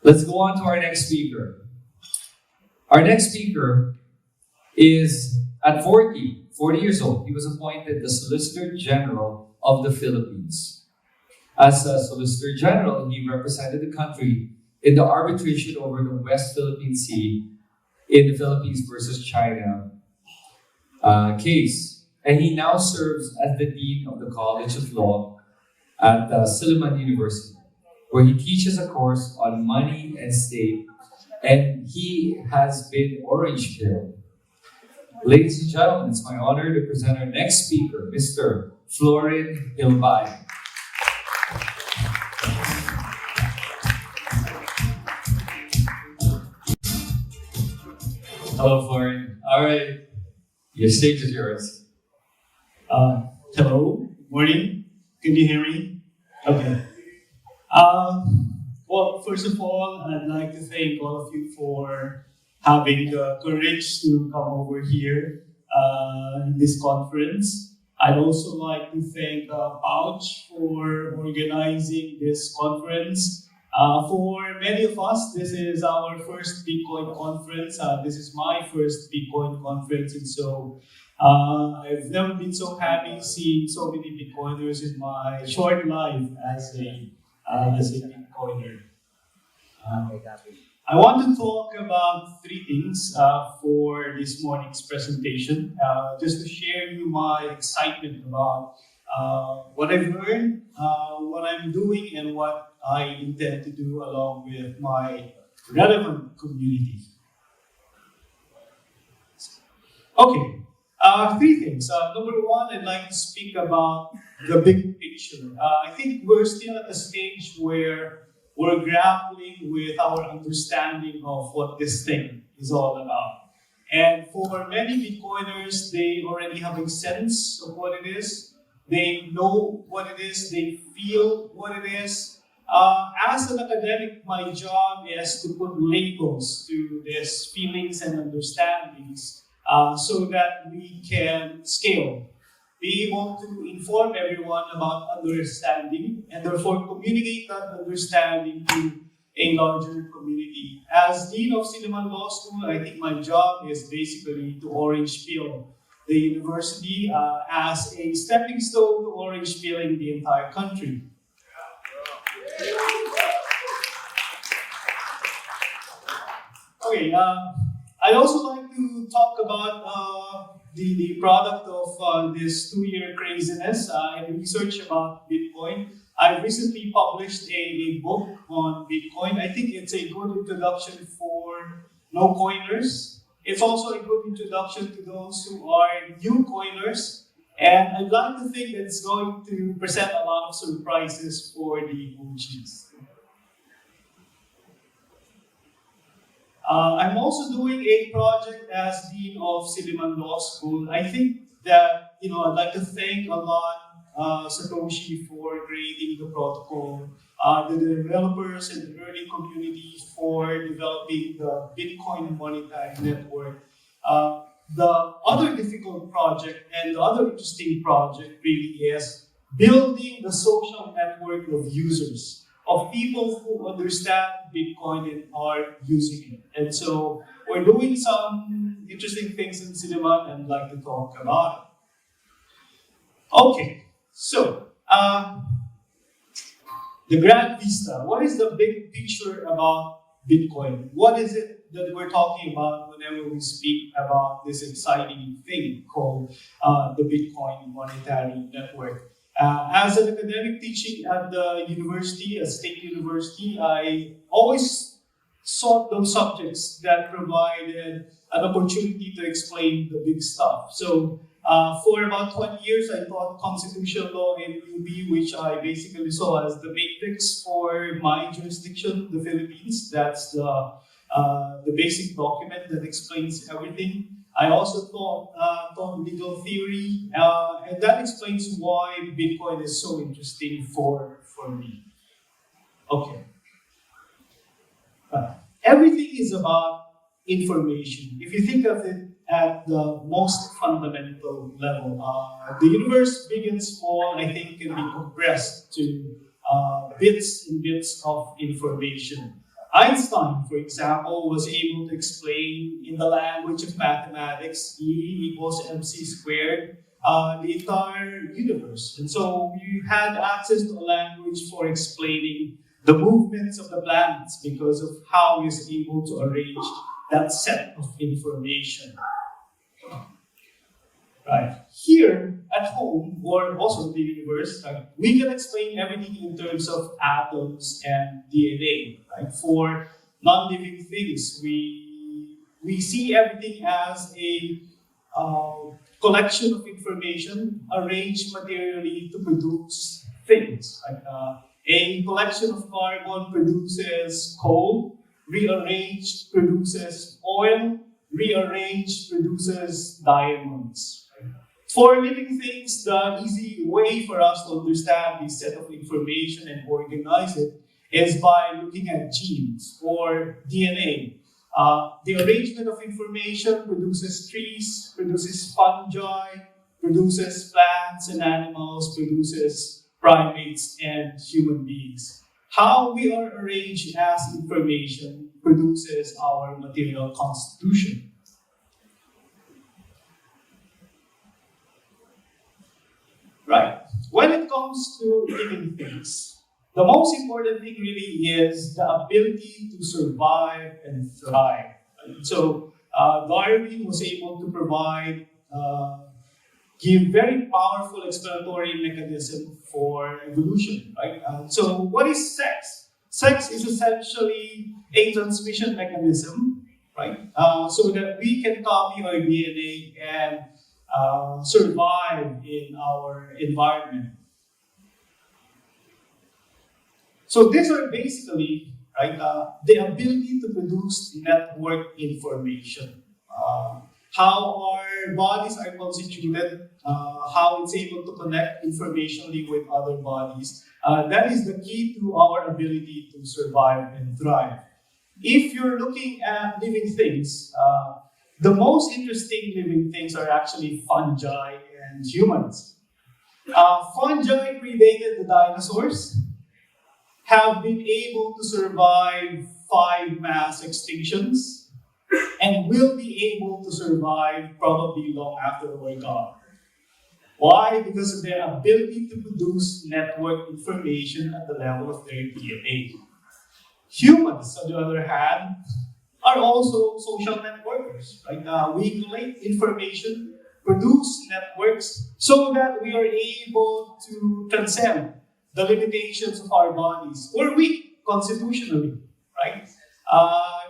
Let's go on to our next speaker. Our next speaker is at 40 years old. He was appointed the Solicitor General of the Philippines. As a Solicitor General, he represented the country in the arbitration over the West Philippine Sea in the Philippines versus China case. And he now serves as the Dean of the College of Law at Silliman University, where he teaches a course on money and state, and he has been orange-pilled. Ladies and gentlemen, it's my honor to present our next speaker, Mr. Florin Hilbay. Hello, Florin. All right, your stage is yours. Hello, morning. Can you hear me? Okay. Well, first of all, I'd like to thank all of you for having the courage to come over here in this conference. I'd also like to thank Pouch for organizing this conference. For many of us, this is our first Bitcoin conference. This is my first Bitcoin conference, and so I've never been so happy seeing so many Bitcoiners in my short life as a Bitcoiner. I want to talk about three things for this morning's presentation, just to share you my excitement about what I've learned, what I'm doing, and what I intend to do along with my relevant community. Okay, three things. Number one, I'd like to speak about the big picture. I think we're still at a stage where we're grappling with our understanding of what this thing is all about. And for many Bitcoiners, they already have a sense of what it is. They know what it is. They feel what it is. As an academic, my job is to put labels to these feelings and understandings so that we can scale, be able to inform everyone about understanding, and therefore communicate that understanding to a larger community. As Dean of Silliman Law School, I think my job is basically to orange peel the university as a stepping stone to orange peeling the entire country. Okay, I'd also like to talk about the product of this 2-year craziness and research about Bitcoin. I recently published a book on Bitcoin. I think it's a good introduction for no coiners. It's also a good introduction to those who are new coiners. And I'd like to think that it's going to present a lot of surprises for the OGs. I'm also doing a project as Dean of Silliman Law School. I think that, I'd like to thank a lot Satoshi for creating the protocol, the developers and the early community for developing the Bitcoin monetary network. The other difficult project and the other interesting project really is building the social network of users, of people who understand Bitcoin and are using it. And so we're doing some interesting things in Silliman and I'd like to talk about it. Okay, so the grand vista. What is the big picture about Bitcoin? What is it that we're talking about whenever we speak about this exciting thing called the Bitcoin monetary network? As an academic teaching at the university, a state university, I always sought those subjects that provided an opportunity to explain the big stuff. So for about 20 years, I taught constitutional law in UB, which I basically saw as the matrix for my jurisdiction, the Philippines. That's the basic document that explains everything. I also taught legal theory, and that explains why Bitcoin is so interesting for me. Okay. Everything is about information. If you think of it at the most fundamental level, the universe, big and small, I think can be compressed to bits and bits of information. Einstein, for example, was able to explain in the language of mathematics, E equals mc squared, the entire universe. And so we had access to a language for explaining the movements of the planets because of how he was able to arrange that set of information. Right. Here at home, or also in the universe, we can explain everything in terms of atoms and DNA. Right? For non-living things, we see everything as a collection of information arranged materially to produce things. Like, a collection of carbon produces coal, rearranged produces oil, rearranged produces diamonds. For living things, the easy way for us to understand this set of information and organize it is by looking at genes or DNA. The arrangement of information produces trees, produces fungi, produces plants and animals, produces primates and human beings. How we are arranged as information produces our material constitution. Right. When it comes to living things, the most important thing really is the ability to survive and thrive. Right? So Darwin was able to provide, give very powerful explanatory mechanism for evolution. Right? So what is sex? Sex is essentially a transmission mechanism, right? So that we can copy our DNA and survive in our environment. So these are basically right, the ability to produce network information. How our bodies are constituted, how it's able to connect informationally with other bodies. That is the key to our ability to survive and thrive. If you're looking at living things, the most interesting living things are actually fungi and humans. Fungi predated the dinosaurs, have been able to survive 5 mass extinctions, and will be able to survive probably long after we're gone. Why? Because of their ability to produce network information at the level of their DNA. Humans, on the other hand, are also social networkers. Right? We collect information, produce networks, so that we are able to transcend the limitations of our bodies. We're weak constitutionally, right?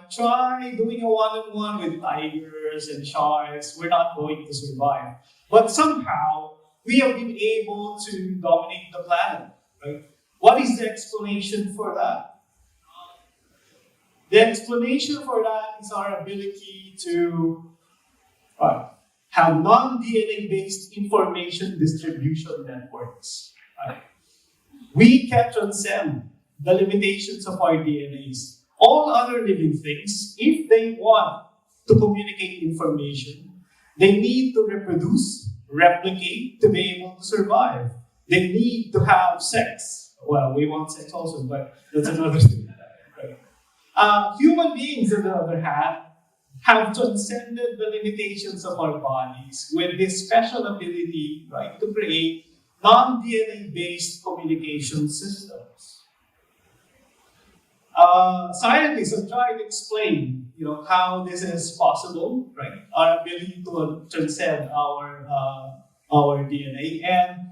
Try doing a one-on-one with tigers and sharks. We're not going to survive. But somehow, we have been able to dominate the planet, right? What is the explanation for that? The explanation for that is our ability to have non-DNA based information distribution networks. Right? We can transcend the limitations of our DNAs. All other living things, if they want to communicate information, they need to reproduce, replicate to be able to survive. They need to have sex. Well, we want sex also, but that's another thing. Right? Human beings, on the other hand, have transcended the limitations of our bodies with this special ability, right, to create non-DNA based communication systems. Scientists have tried to explain, how this is possible, right? Our ability to transcend our DNA, and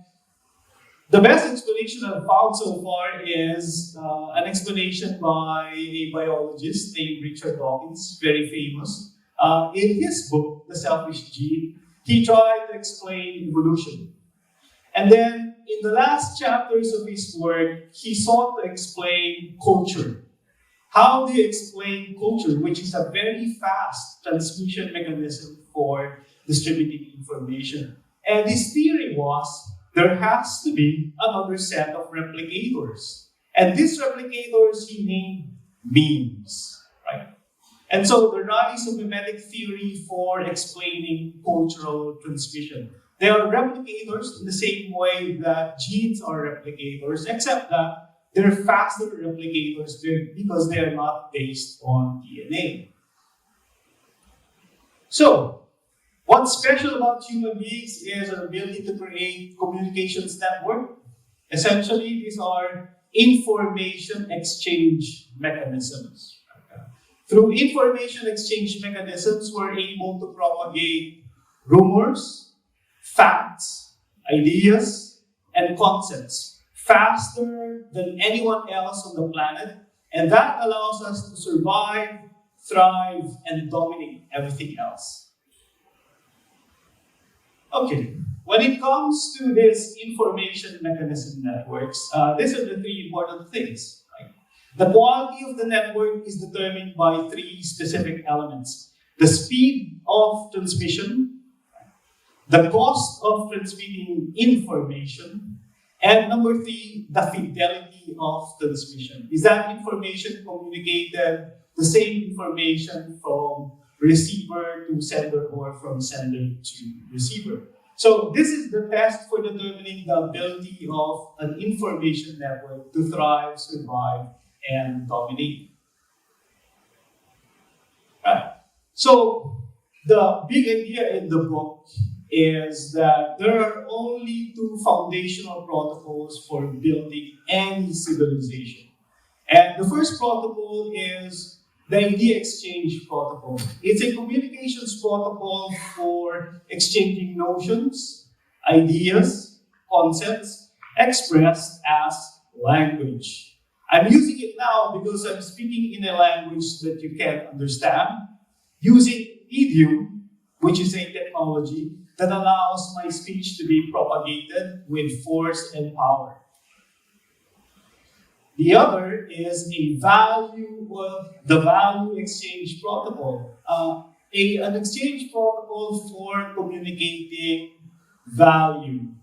the best explanation I've found so far is an explanation by a biologist named Richard Dawkins, very famous. In his book, The Selfish Gene, he tried to explain evolution. And then, in the last chapters of his work, he sought to explain culture. How do you explain culture, which is a very fast transmission mechanism for distributing information? And his theory was, there has to be another set of replicators. And these replicators he named memes, right? And so the rise of mimetic theory for explaining cultural transmission. They are replicators in the same way that genes are replicators, except that they're faster replicators because they are not based on DNA. So, what's special about human beings is our ability to create communications network. Essentially, these are information exchange mechanisms. Through information exchange mechanisms, we're able to propagate rumors, facts, ideas, and concepts faster than anyone else on the planet, and that allows us to survive, thrive, and dominate everything else. Okay, when it comes to this information mechanism networks, these are the three important things. Right? The quality of the network is determined by three specific elements: the speed of transmission, the cost of transmitting information, and number three, the fidelity of transmission. Is that information communicated the same information from receiver to sender or from sender to receiver? So this is the test for determining the ability of an information network to thrive, survive, and dominate. Right. So the big idea in the book is that there are only two foundational protocols for building any civilization. And the first protocol is the idea exchange protocol. It's a communications protocol for exchanging notions, ideas, concepts expressed as language. I'm using it now because I'm speaking in a language that you can understand, using idiom, which is a technology that allows my speech to be propagated with force and power. The other is the value exchange protocol, an exchange protocol for communicating value,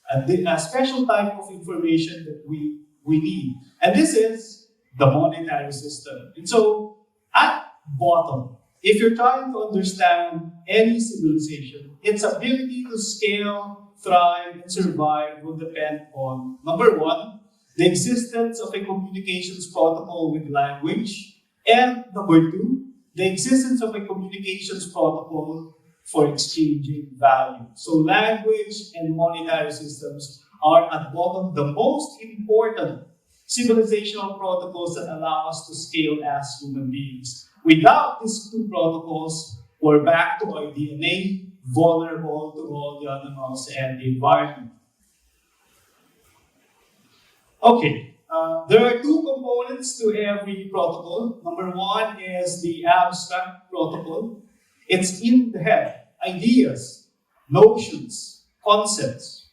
a special type of information that we need. And this is the monetary system. And so, at bottom, if you're trying to understand any civilization, its ability to scale, thrive, and survive will depend on, number one, the existence of a communications protocol with language, and number two, the existence of a communications protocol for exchanging value. So language and monetary systems are at bottom the most important civilizational protocols that allow us to scale as human beings. Without these two protocols, we're back to our DNA, vulnerable to all the animals and the environment. Okay, there are two components to every protocol. Number one is the abstract protocol. It's in the head, ideas, notions, concepts.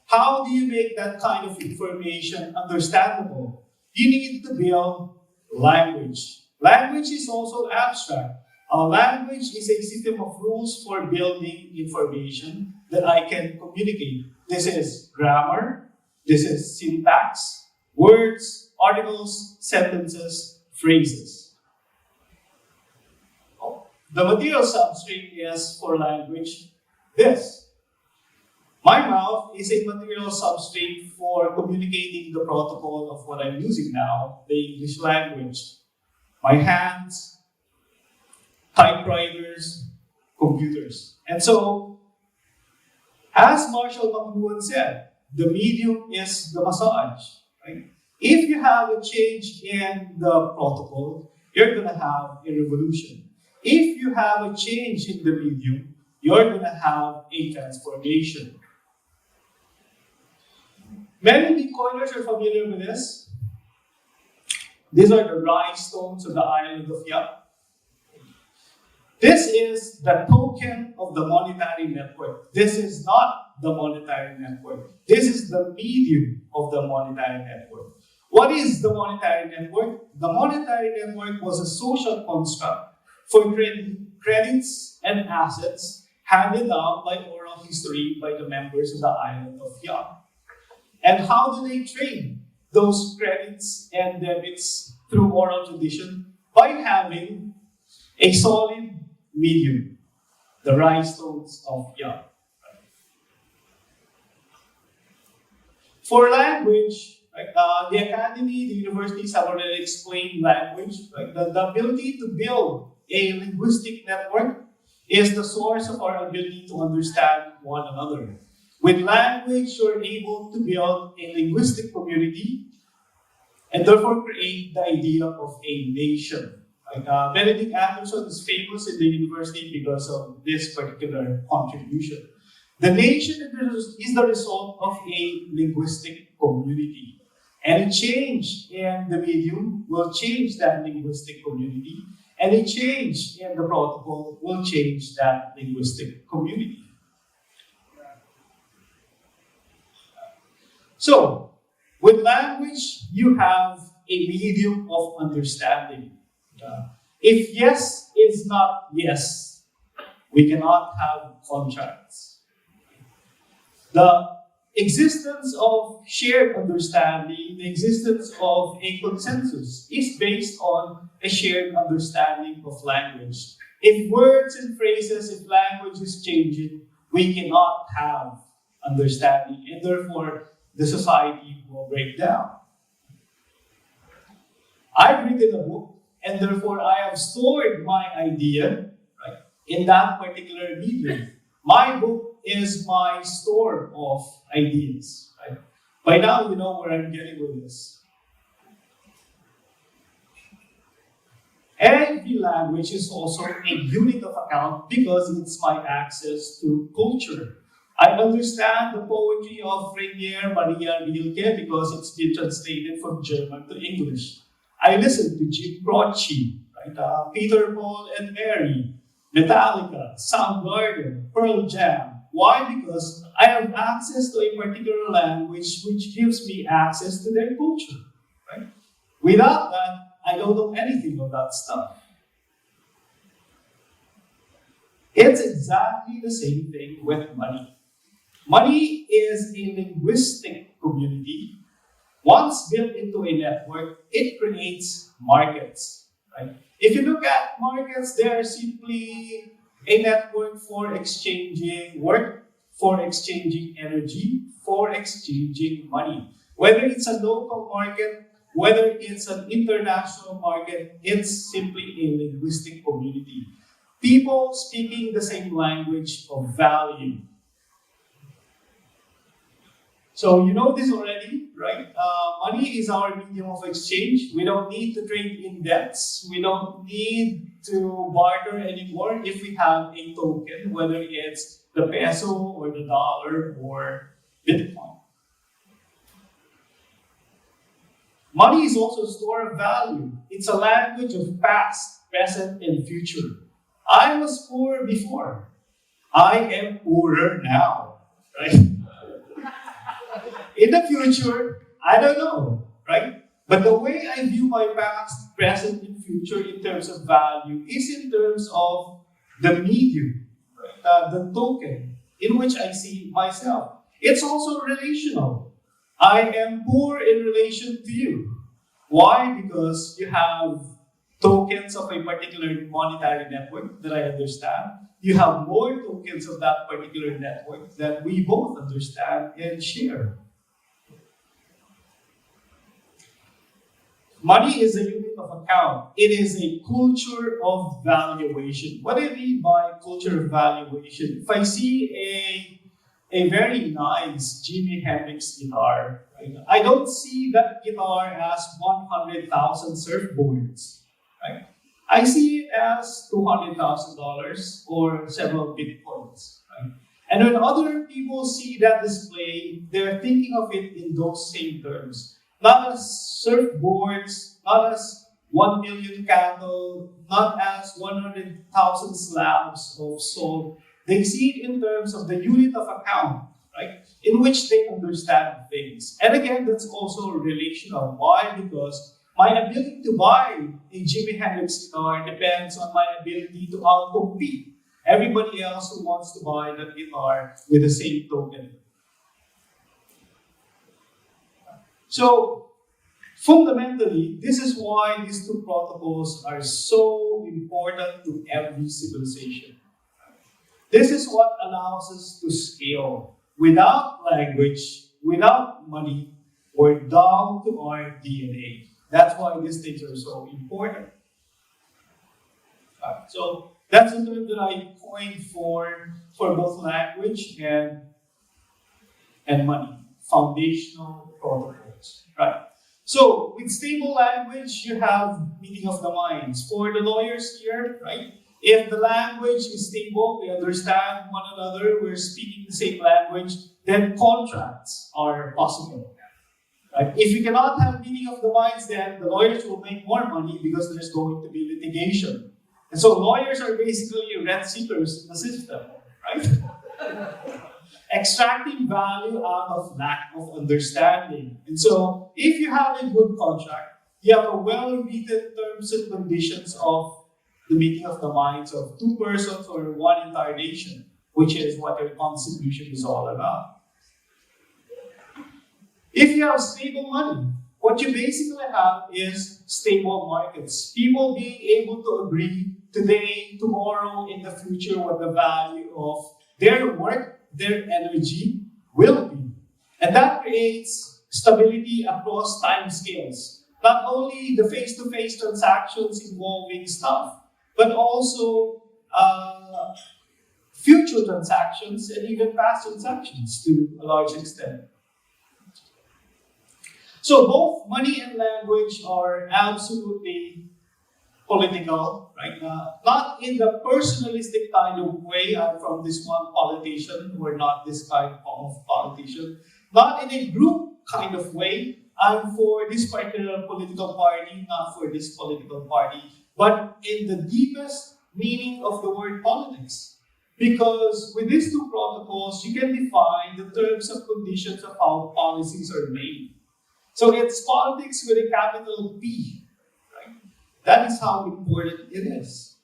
How do you make that kind of information understandable? You need to build language. Language is also abstract. Language is a system of rules for building information that I can communicate. This is grammar. This is syntax, words, articles, sentences, phrases. The material substrate is for language this. My mouth is a material substrate for communicating the protocol of what I'm using now, the English language. My hands, typewriters, computers. And so, as Marshall McLuhan said, the medium is the massage. Right? If you have a change in the protocol, you're going to have a revolution. If you have a change in the medium, you're going to have a transformation. Many Bitcoiners are familiar with this. These are the rhinestones of the island of Fiat. This is the token of the monetary network. This is not the monetary network. This is the medium of the monetary network. What is the monetary network? The monetary network was a social construct for credits and assets handed down by oral history by the members of the island of Fiat. And how do they trade those credits and debits through oral tradition? By having a solid medium, the rhinestones of Fiat. For language, Right? The academy, the universities have already explained language. Right? The ability to build a linguistic network is the source of our ability to understand one another. With language, you're able to build a linguistic community and therefore create the idea of a nation. Like Benedict Anderson is famous in the university because of this particular contribution. The nation is the result of a linguistic community. Any change in the medium will change that linguistic community. Any change in the protocol will change that linguistic community. So, with language, you have a medium of understanding. If yes is not yes, we cannot have contracts. The existence of shared understanding, the existence of a consensus is based on a shared understanding of language. If words and phrases, if language is changing, we cannot have understanding, and therefore the society will break down. I've written a book, and therefore I have stored my idea, right, in that particular medium. My book is my store of ideas. Right? By now, you know where I'm getting with this. Every language is also a unit of account because it's my access to culture. I understand the poetry of Rainier Maria Rilke because it's been translated from German to English. I listen to Jim Croce, right? Peter, Paul, and Mary, Metallica, Soundgarden, Pearl Jam. Why? Because I have access to a particular language which gives me access to their culture. Right? Without that, I don't know anything of that stuff. It's exactly the same thing with money. Money is a linguistic community. Once built into a network, it creates markets. Right? If you look at markets, they are simply a network for exchanging work, for exchanging energy, for exchanging money. Whether it's a local market, whether it's an international market, it's simply a linguistic community. People speaking the same language of value. So you know this already, right? Money is our medium of exchange. We don't need to trade in debts. We don't need to barter anymore if we have a token, whether it's the peso or the dollar or Bitcoin. Money is also a store of value. It's a language of past, present, and future. I was poor before. I am poorer now, right? In the future, I don't know, right? But the way I view my past, present, and future in terms of value is in terms of the medium, right? The token in which I see myself. It's also relational. I am poor in relation to you. Why? Because you have tokens of a particular monetary network that I understand. You have more tokens of that particular network that we both understand and share. Money is a unit of account. It is a culture of valuation. What do I mean by culture of valuation? If I see a very nice Jimi Hendrix guitar, right, I don't see that guitar as 100,000 surfboards. Right? I see it as $200,000 or several Bitcoins. Right? And when other people see that display, they're thinking of it in those same terms. Not as surfboards, not as 1 million cattle, not as 100,000 slabs of salt. They see it in terms of the unit of account, right? In which they understand things. And again, that's also relational. Why? Because my ability to buy a Jimi Hendrix guitar depends on my ability to outcompete everybody else who wants to buy that guitar with the same token. So, fundamentally, this is why these two protocols are so important to every civilization. This is what allows us to scale. Without language, without money, were down to our DNA. That's why these things are so important. So that's the term that I coined for both language and money, foundational protocols, right? So with stable language, you have meeting of the minds. For the lawyers here, right? If the language is stable, we understand one another, we're speaking the same language, then contracts are possible. Right? If you cannot have meeting of the minds, then the lawyers will make more money because there's going to be litigation. And so lawyers are basically rent seekers in the system, right? Extracting value out of lack of understanding. And so if you have a good contract, you have a well-written terms and conditions of the meeting of the minds of two persons or one entire nation, which is what your constitution is all about. If you have stable money, what you basically have is stable markets. People being able to agree today, tomorrow, in the future what the value of their work, their energy will be. And that creates stability across time scales. Not only the face-to-face transactions involving stuff, but also future transactions and even past transactions to a large extent. So both money and language are absolutely political, right? Not in the personalistic kind of way, I'm from this one politician, we're not this kind of politician. Not in a group kind of way, I'm for this particular political party, not for this political party, but in the deepest meaning of the word politics. Because with these two protocols, you can define the terms and conditions of how policies are made. So it's politics with a capital P, right? That is how important it is.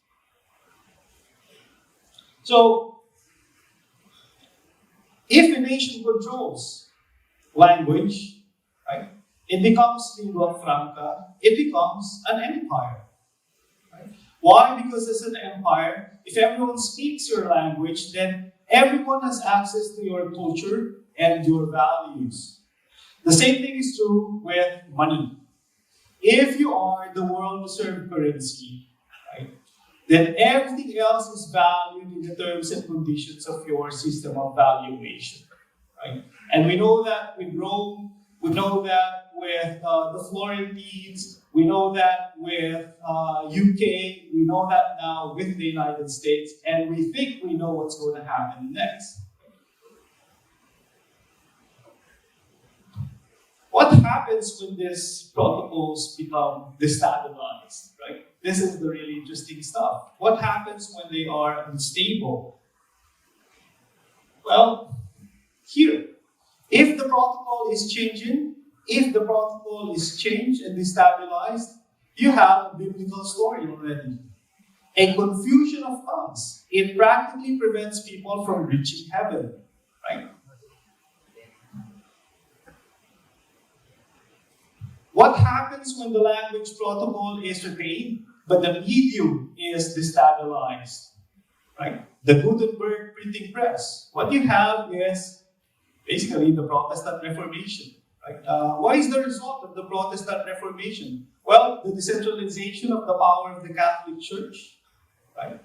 So, if a nation controls language, right, it becomes lingua franca, it becomes an empire. Right? Why? Because as an empire, if everyone speaks your language, then everyone has access to your culture and your values. The same thing is true with money. If you are the world reserve currency, right, then everything else is valued in the terms and conditions of your system of valuation. Right? And we know that with Rome, we know that with the Florentines, we know that with UK, we know that now with the United States, and we think we know what's going to happen next. What happens when these protocols become destabilized, right? This is the really interesting stuff. What happens when they are unstable? Well, here, if the protocol is changing, if the protocol is changed and destabilized, you have a biblical story already. A confusion of tongues. It practically prevents people from reaching heaven, right? What happens when the language protocol is retained, but the medium is destabilized? Right? The Gutenberg printing press. What you have is basically the Protestant Reformation. Right? What is the result of the Protestant Reformation? Well, the decentralization of the power of the Catholic Church. Right?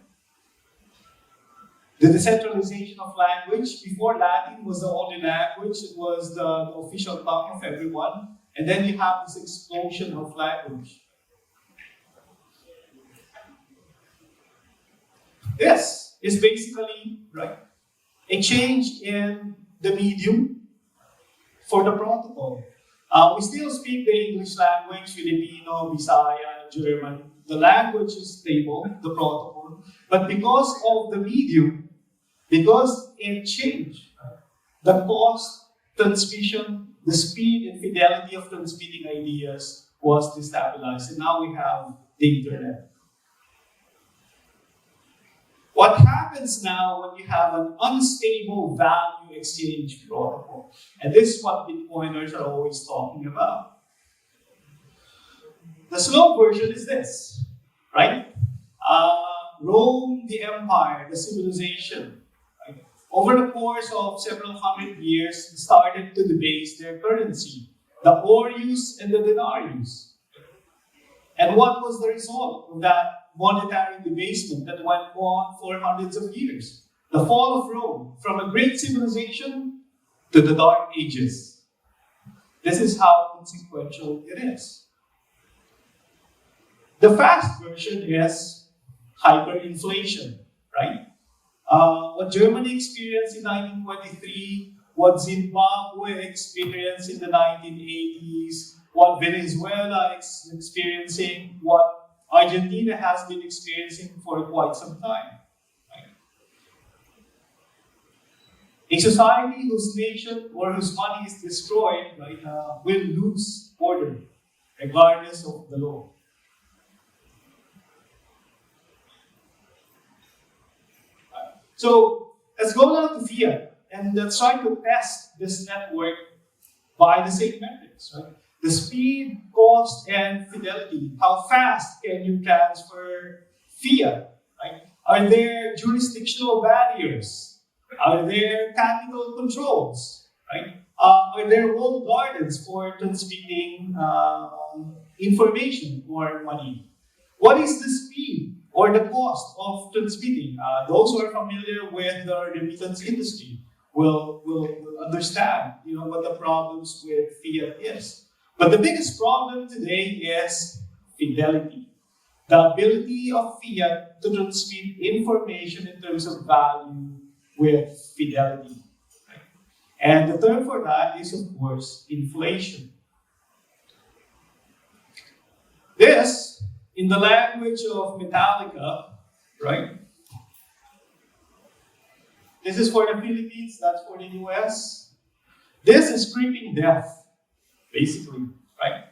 The decentralization of language. Before, Latin was the only language. It was the official tongue of everyone. And then you have this explosion of language. This is basically, right, a change in the medium for the protocol. We still speak the English language, Filipino, Bisaya, German. The language is stable, the protocol. But because of the medium, because it changed, the cost, transmission, the speed and fidelity of transmitting ideas was destabilized. And now we have the internet. What happens now when you have an unstable value exchange protocol? And this is what Bitcoiners are always talking about. The slow version is this, right? Rome, the empire, the civilization, over the course of several hundred years, started to debase their currency. the aureus and the denarius. And what was the result of that monetary debasement that went on for hundreds of years? The fall of Rome, from a great civilization to the Dark Ages. This is how consequential it is. The fast version is hyperinflation, right? What Germany experienced in 1923, what Zimbabwe experienced in the 1980s, what Venezuela is experiencing, what Argentina has been experiencing for quite some time. Right? A society whose nation or whose money is destroyed, right, will lose order, regardless of the law. So let's go now to Fiat and let's try to test this network by the same metrics, right? The speed, cost, and fidelity. How fast can you transfer Fiat, right? Are there jurisdictional barriers? Are there capital controls, right? Are there walled gardens for transmitting information or money? What is the speed or the cost of transmitting? Those who are familiar with the remittance industry will understand, what the problems with Fiat is. But the biggest problem today is fidelity. The ability of Fiat to transmit information in terms of value with fidelity. Right? And the term for that is, of course, inflation. This, in the language of Metallica, right? This is for the Philippines, that's for the US. This is creeping death, basically, right?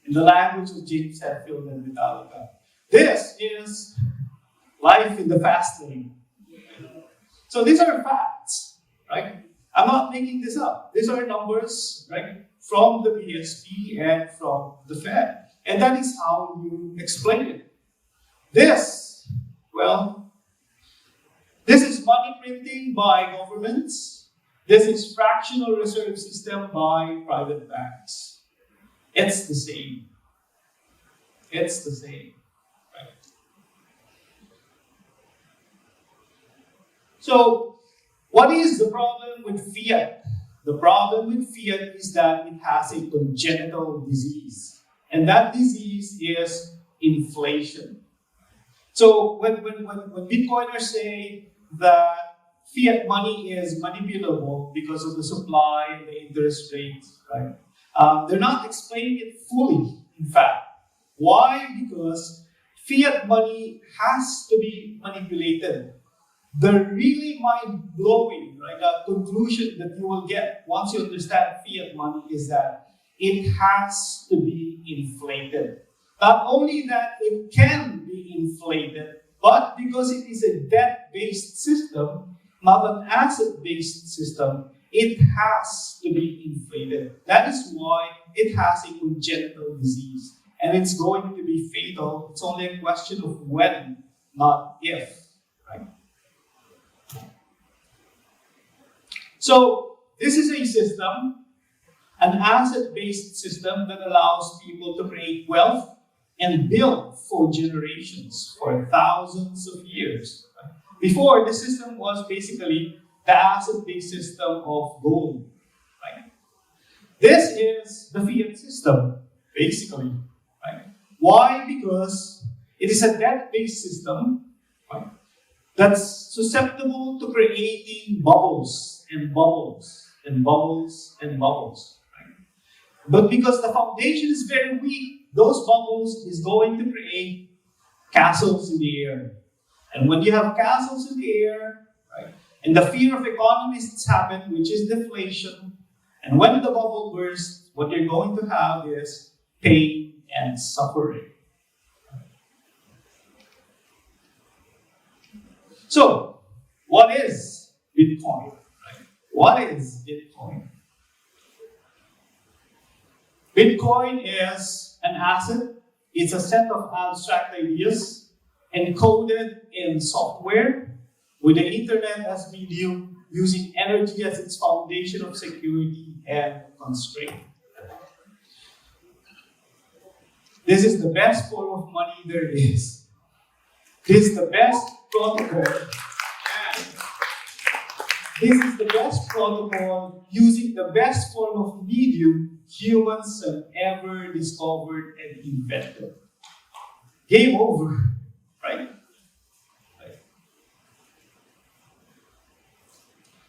In the language of James Hetfield and Metallica. This is life in the fast lane. So these are facts, right? I'm not making this up. These are numbers, right, from the BSP and from the Fed. And that is how you explain it. This is money printing by governments. This is fractional reserve system by private banks. It's the same. It's the same. Right? So, what is the problem with Fiat? The problem with Fiat is that it has a congenital disease. And that disease is inflation. So when Bitcoiners say that fiat money is manipulable because of the supply and the interest rates, right? They're not explaining it fully, in fact. Why? Because fiat money has to be manipulated. The really mind-blowing, conclusion that you will get once you understand fiat money is that it has to be inflated. Not only that it can be inflated, but because it is a debt-based system, not an asset-based system, it has to be inflated. That is why it has a congenital disease. And it's going to be fatal. It's only a question of when, not if. Right? So, this is a system, an asset-based system that allows people to create wealth and build for generations, for thousands of years. Before, the system was basically the asset-based system of gold. Right? This is the fiat system, basically. Right? Why? Because it is a debt-based system, right, that's susceptible to creating bubbles and bubbles and bubbles and bubbles. But because the foundation is very weak, those bubbles is going to create castles in the air. And when you have castles in the air, right, and the fear of economists happen, which is deflation, and when the bubble bursts, what you're going to have is pain and suffering. So, what is Bitcoin? Right? What is Bitcoin? Bitcoin is an asset. It's a set of abstract ideas encoded in software with the internet as medium, using energy as its foundation of security and constraint. This is the best form of money there is. This is the best protocol. This is the best protocol using the best form of medium humans have ever discovered and invented. Game over, right?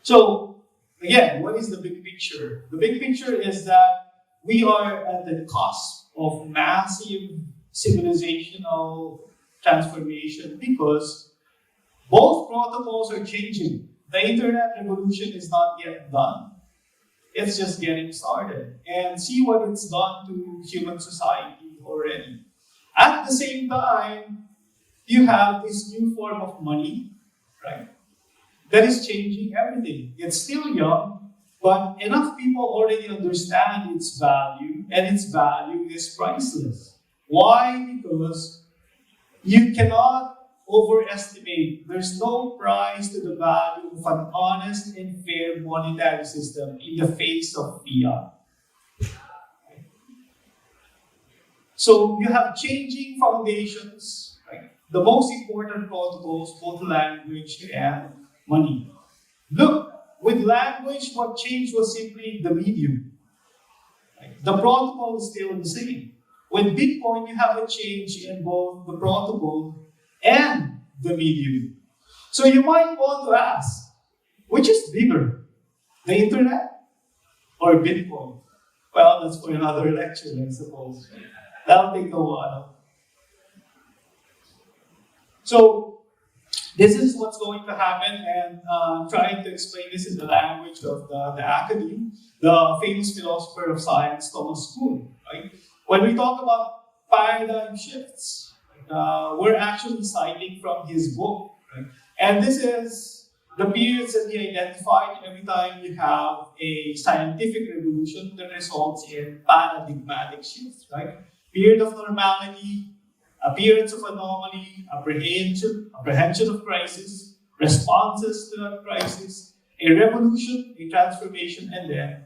So, again, what is the big picture? The big picture is that we are at the cusp of massive civilizational transformation because both protocols are changing. The internet revolution is not yet done. It's just getting started. And see what it's done to human society already. At the same time, you have this new form of money, right? That is changing everything. It's still young, but enough people already understand its value, and its value is priceless. Why? Because you cannot overestimate. There's no price to the value of an honest and fair monetary system in the face of fiat. So you have changing foundations, right? The most important protocols, both language and money. Look, with language, what changed was simply the medium. Right? The protocol is still the same. With Bitcoin, you have a change in both the protocol and the medium. So you might want to ask, which is bigger, the internet or Bitcoin? Well, that's for another lecture, I suppose. That'll take a while. So this is what's going to happen, and trying to explain this in the language of the academe, the famous philosopher of science, Thomas Kuhn. Right? When we talk about paradigm shifts, we're actually citing from his book. Right? And this is the periods that he identified every time you have a scientific revolution that results in paradigmatic shifts. Right? Period of normality, appearance of anomaly, apprehension of crisis, responses to that crisis, a revolution, a transformation, and then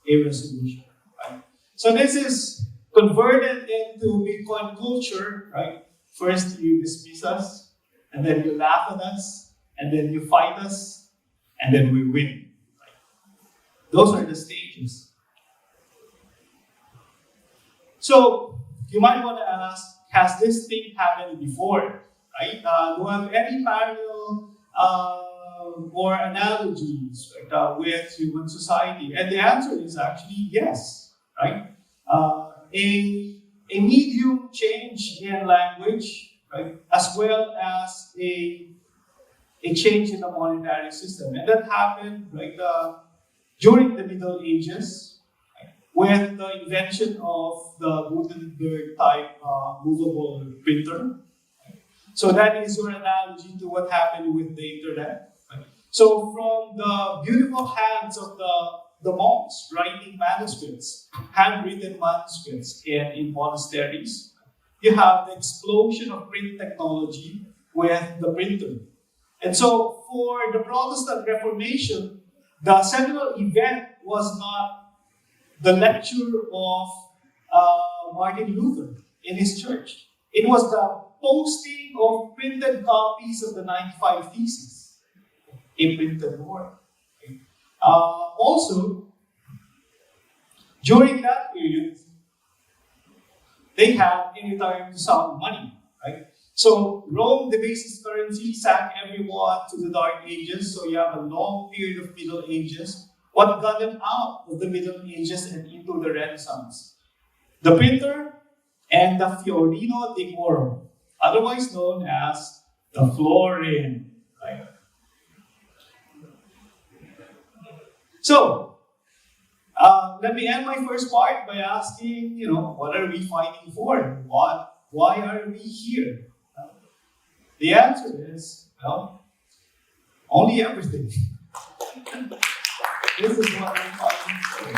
a resolution. Right? So this is converted into Bitcoin culture, right? First you dismiss us, and then you laugh at us, and then you fight us, and then we win. Right? Those are the stages. So you might want to ask, has this thing happened before? Right? Do I have any parallel or analogies, right, with human society? And the answer is actually yes. Right? A medium change in language, right, as well as a change in the monetary system, and that happened right during the Middle Ages, right, with the invention of the Gutenberg type movable printer. Right. So that is your analogy to what happened with the internet. Right. So from the beautiful hands of the monks writing manuscripts, handwritten manuscripts in monasteries, you have the explosion of print technology with the printer. And so for the Protestant Reformation, the seminal event was not the lecture of Martin Luther in his church. It was the posting of printed copies of the 95 Theses in printed work. Also, during that period, they had a return to sound money, right? So Rome debases currency, sank everyone to the Dark Ages, so you have a long period of Middle Ages. What got them out of the Middle Ages and into the Renaissance? The printer and the Fiorino decorum, otherwise known as the Florin, right? So, let me end my first part by asking, what are we fighting for? Why are we here? The answer is, only everything. This is what we're fighting for.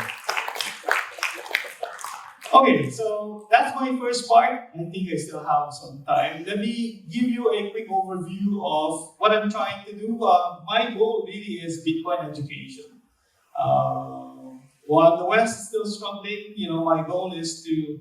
Okay, so that's my first part. I think I still have some time. Let me give you a quick overview of what I'm trying to do. My goal really is Bitcoin education. While the West is still struggling, my goal is to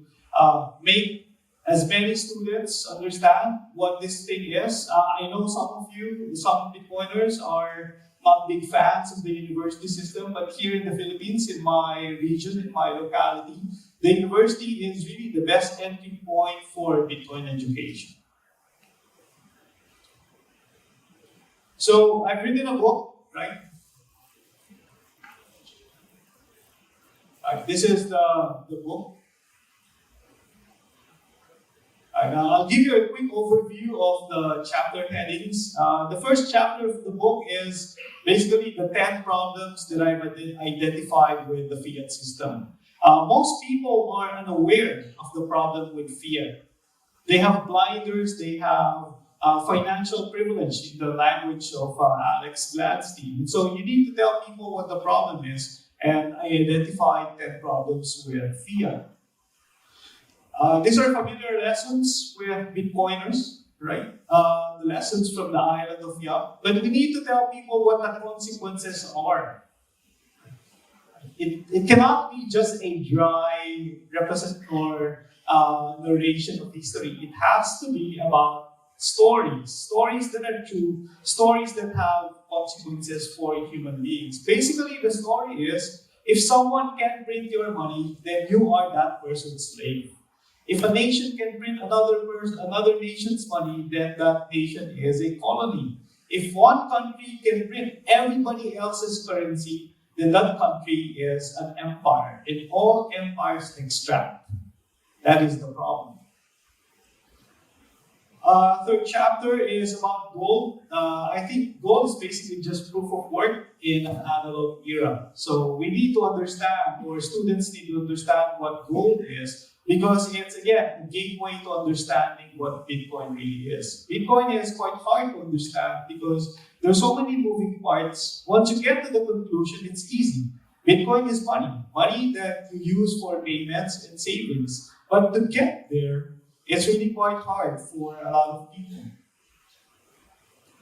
make as many students understand what this thing is. I know some of you, some Bitcoiners are not big fans of the university system, but here in the Philippines, in my region, in my locality, the university is really the best entry point for Bitcoin education. So I've written a book, right? This is the book. And I'll give you a quick overview of the chapter headings. The first chapter of the book is basically the 10 problems that I've identified with the Fiat system. Most people are unaware of the problem with Fiat. They have blinders, they have financial privilege in the language of Alex Gladstein. So you need to tell people what the problem is, and I identified 10 problems with Fiat. These are familiar lessons with Bitcoiners, right? The lessons from the island of Fiat. But we need to tell people what the consequences are. It cannot be just a dry narration of history. It has to be about stories that are true, stories that have consequences for human beings. Basically, the story is, if someone can print your money, then you are that person's slave. If a nation can print another nation's money, then that nation is a colony. If one country can print everybody else's currency, then that country is an empire. And all empires extract. That is the problem. Third chapter is about gold. I think gold is basically just proof of work in an analog era. So we need to understand, or students need to understand what gold is, because it's, again, a gateway to understanding what Bitcoin really is. Bitcoin is quite hard to understand because there's so many moving parts. Once you get to the conclusion, it's easy. Bitcoin is money that you use for payments and savings. But to get there, it's really quite hard for a lot of people.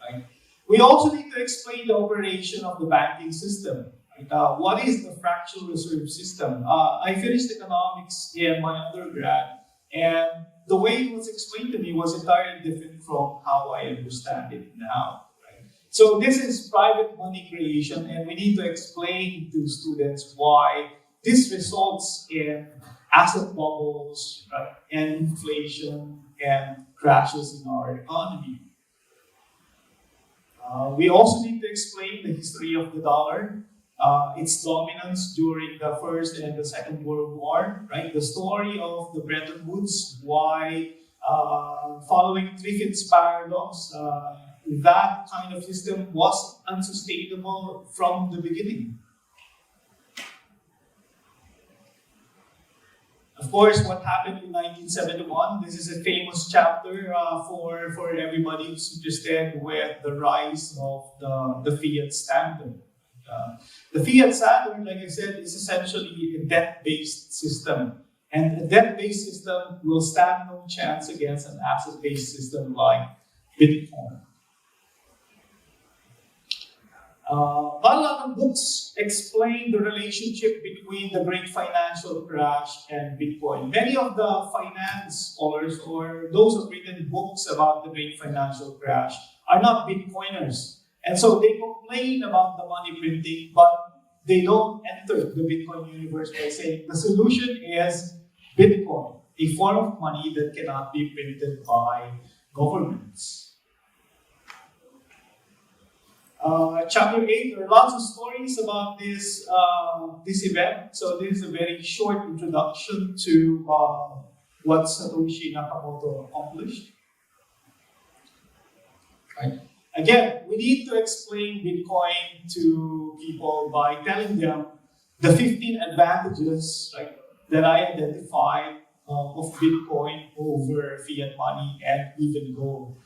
Right? We also need to explain the operation of the banking system. What is the fractional reserve system? I finished economics in my undergrad, and the way it was explained to me was entirely different from how I understand it now. Right? So this is private money creation, and we need to explain to students why this results in asset bubbles, right, and inflation and crashes in our economy. We also need to explain the history of the dollar. Its dominance during the First and the Second World War, right? The story of the Bretton Woods, why, following Triffitt's paradox, that kind of system was unsustainable from the beginning. Of course, what happened in 1971, this is a famous chapter for everybody who's interested with the rise of the Fiat standard. The Fiat standard, like I said, is essentially a debt-based system. And a debt-based system will stand no chance against an asset-based system like Bitcoin. Not a lot of books explain the relationship between the Great Financial Crash and Bitcoin. Many of the finance scholars or those who have written books about the Great Financial Crash are not Bitcoiners. And so they complain about the money printing, but they don't enter the Bitcoin universe by saying the solution is Bitcoin, a form of money that cannot be printed by governments. Chapter 8, there are lots of stories about this event. So this is a very short introduction to what Satoshi Nakamoto accomplished. Right. Again, we need to explain Bitcoin to people by telling them the 15 advantages, right, that I identified of Bitcoin over fiat money and even gold.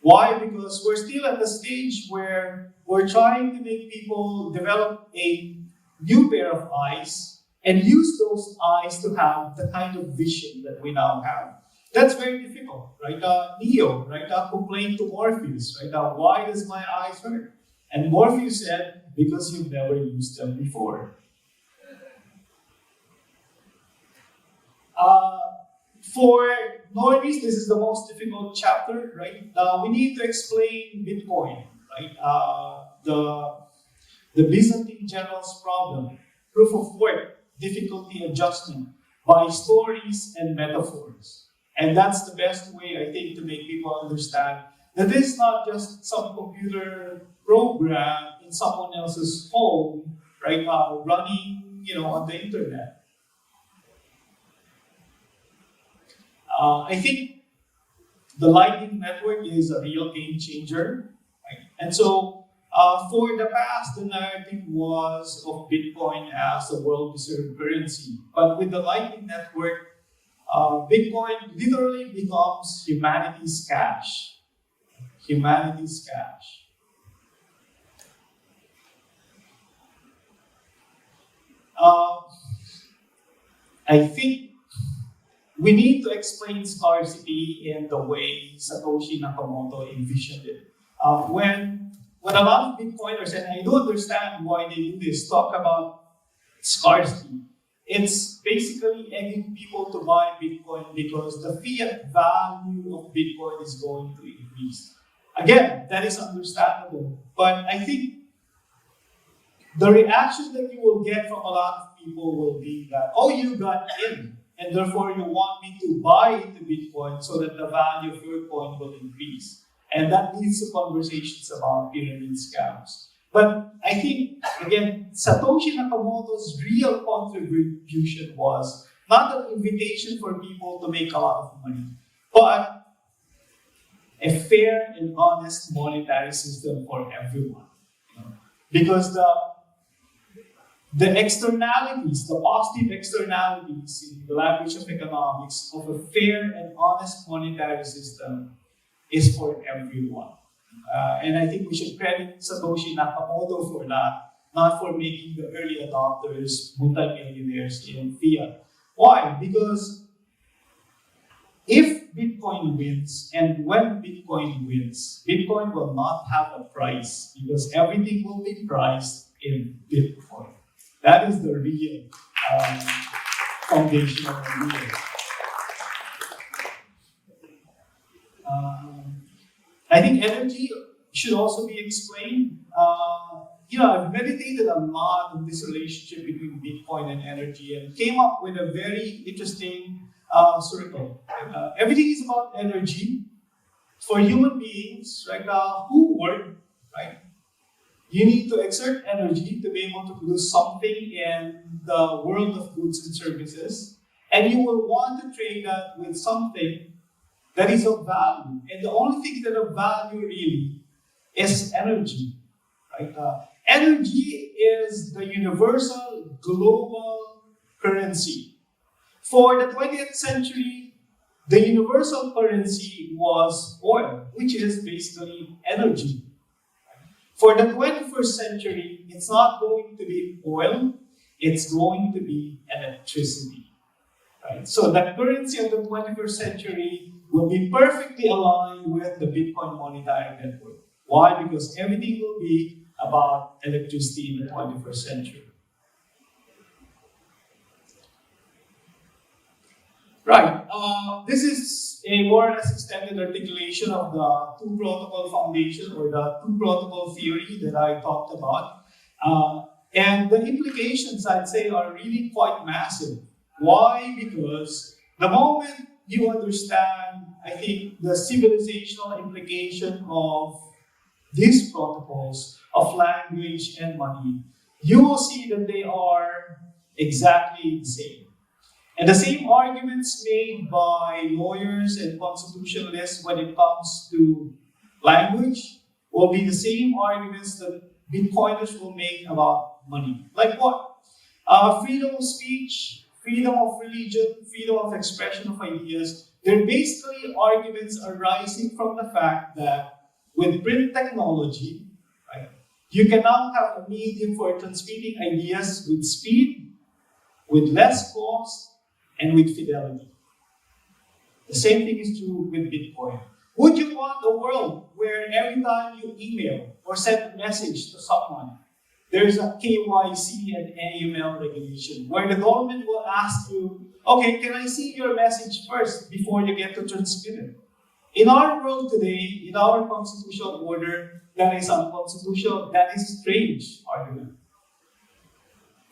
Why? Because we're still at the stage where we're trying to make people develop a new pair of eyes and use those eyes to have the kind of vision that we now have. That's very difficult, right? Neo, right, complained to Morpheus, right? Why does my eyes hurt? And Morpheus said, because you've never used them before. For normies, this is the most difficult chapter, right? We need to explain Bitcoin, right? The Byzantine general's problem, proof of work, difficulty adjustment by stories and metaphors. And that's the best way, I think, to make people understand that this is not just some computer program in someone else's home, right, running, on the internet. I think the Lightning Network is a real game changer, right? And so, for the past, the narrative was of Bitcoin as a world reserve currency. But with the Lightning Network, Bitcoin literally becomes humanity's cash. Humanity's cash. I think we need to explain scarcity in the way Satoshi Nakamoto envisioned it. When a lot of Bitcoiners, and I do understand why they do this, talk about scarcity, it's basically egging people to buy Bitcoin because the fiat value of Bitcoin is going to increase. Again, that is understandable, but I think the reaction that you will get from a lot of people will be that, oh, you got in, and therefore you want me to buy into Bitcoin so that the value of your coin will increase. And that leads to conversations about pyramid scams. But I think, again, Satoshi Nakamoto's real contribution was not an invitation for people to make a lot of money, but a fair and honest monetary system for everyone. Because the externalities, the positive externalities in the language of economics of a fair and honest monetary system is for everyone. And I think we should credit Satoshi Nakamoto for that, not for making the early adopters multimillionaires in Fiat. Why? Because if Bitcoin wins, and when Bitcoin wins, Bitcoin will not have a price because everything will be priced in Bitcoin. That is the real foundational idea. I think energy should also be explained. I've meditated a lot on this relationship between Bitcoin and energy and came up with a very interesting circle. Everything is about energy. For human beings, right, who work, right? You need to exert energy to be able to produce something in the world of goods and services, and you will want to trade that with something that is of value. And the only thing that of value really is energy. Right? Energy is the universal global currency. For the 20th century, the universal currency was oil, which is basically energy. For the 21st century, it's not going to be oil, it's going to be electricity. Right? So the currency of the 21st century will be perfectly aligned with the Bitcoin monetary network. Why? Because everything will be about electricity in the 21st century. Right. This is a more or less extended articulation of the two-protocol foundation or the two-protocol theory that I talked about. And the implications, I'd say, are really quite massive. Why? Because the moment you understand, I think, the civilizational implication of these protocols of language and money, you will see that they are exactly the same. And the same arguments made by lawyers and constitutionalists when it comes to language will be the same arguments that Bitcoiners will make about money. Like what? Freedom of speech, freedom of religion, freedom of expression of ideas. They're basically arguments arising from the fact that with print technology, right, you can now have a medium for transmitting ideas with speed, with less cost, and with fidelity. The same thing is true with Bitcoin. Would you want a world where every time you email or send a message to someone, there's a KYC and AML regulation, where the government will ask you Okay, can I see your message first before you get to transmit it? In our world today, in our constitutional order, that is unconstitutional, that is strange argument.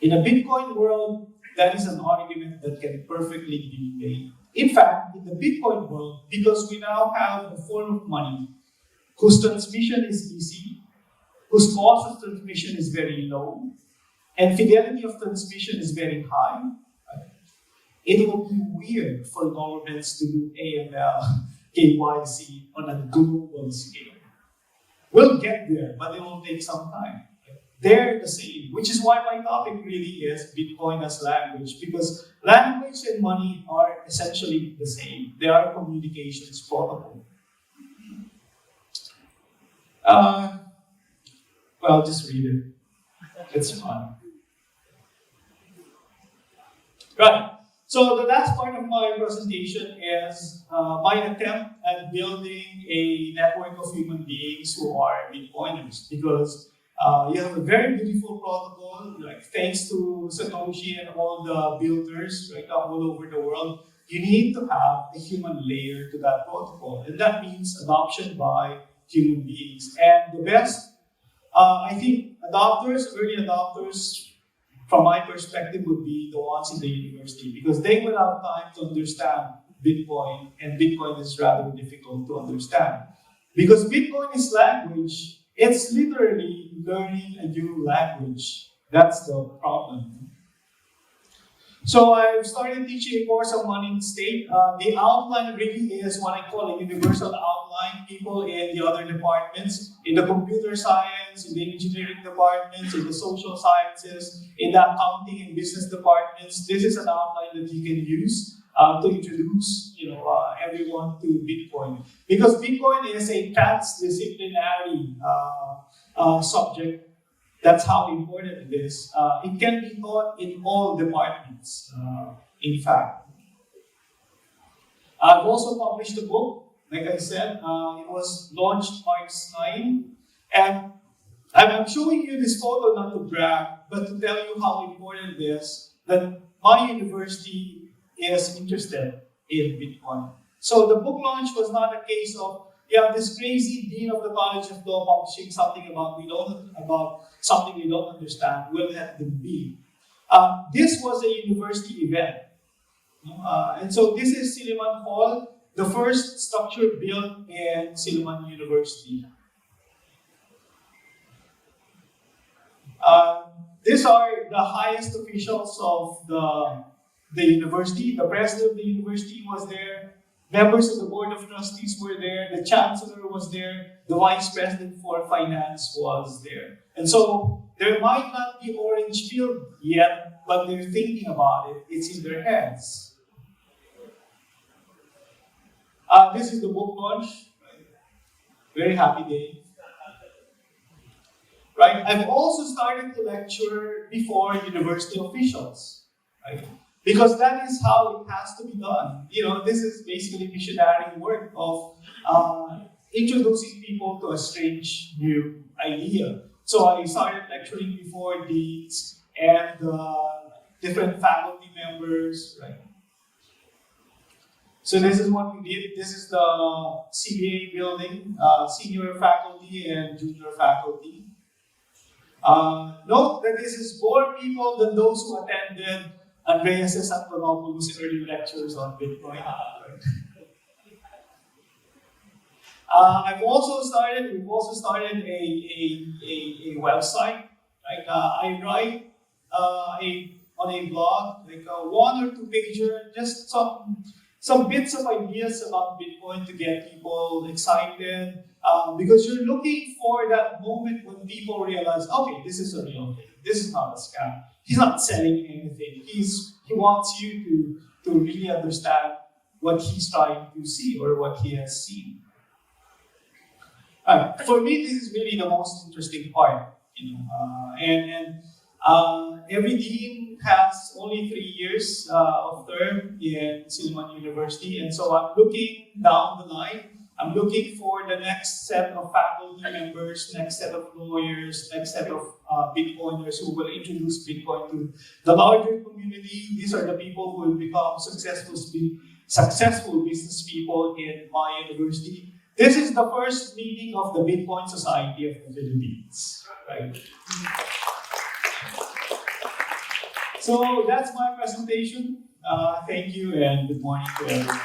In a Bitcoin world, that is an argument that can perfectly be made. In fact, in the Bitcoin world, because we now have a form of money whose transmission is easy, whose cost of transmission is very low, and fidelity of transmission is very high, it will be weird for governments to do AML, KYC on a global scale. We'll get there, but it will take some time. They're the same, which is why my topic really is Bitcoin as language, because language and money are essentially the same. They are communications protocol. Well, just read it. It's fun. Right. So the last part of my presentation is my attempt at building a network of human beings who are Bitcoiners, because you have a very beautiful protocol, like thanks to Satoshi and all the builders right all over the world. You need to have a human layer to that protocol, and that means adoption by human beings. And the best, I think, early adopters, from my perspective, would be the ones in the university, because they will have time to understand Bitcoin, and Bitcoin is rather difficult to understand. Because Bitcoin is language, it's literally learning a new language. That's the problem. So I've started teaching a course on money and state. The outline really is what I call a universal outline. People in the other departments, in the computer science, in the engineering departments, in the social sciences, in the accounting and business departments, this is an outline that you can use to introduce everyone to Bitcoin. Because Bitcoin is a transdisciplinary subject. That's how important it is. It can be taught in all departments, in fact. I've also published a book. Like I said, it was launched March 9. And I'm showing you this photo not to brag, but to tell you how important it is that my university is interested in Bitcoin. So the book launch was not a case of, this crazy dean of the College of Law publishing something about something we don't understand. Will let them be. This was a university event. And so this is Silliman Hall, the first structure built in Silliman University. These are the highest officials of the university. The president of the university was there. Members of the board of trustees were there. The chancellor was there. The vice president for finance was there. And so there might not be orange field yet, but they're thinking about it. It's in their heads. This is the book launch. Very happy day. Right? I've also started to lecture before university officials. Right? Because that is how it has to be done. This is basically missionary work of introducing people to a strange new idea. So I started lecturing before deans and different faculty members, right? So this is what we did. This is the CBA building, senior faculty and junior faculty. Note that this is more people than those who attended Andreas Antonopoulos' early lectures on Bitcoin. We've also started a website. Like I write on a blog, like a 1 or 2 pager, just some bits of ideas about Bitcoin to get people excited. Because you're looking for that moment when people realize, okay, this is a real thing. This is not a scam. He's not selling anything. He wants you to really understand what he's trying to see or what he has seen. For me, this is really the most interesting part. Every dean has only 3 years of term in Silliman University, and so I'm looking down the line. I'm looking for the next set of faculty members, next set of lawyers, next set of Bitcoiners who will introduce Bitcoin to the larger community. These are the people who will become successful business people in my university. This is the first meeting of the Bitcoin Society of the Philippines. Right? So that's my presentation. Thank you and good morning to everyone.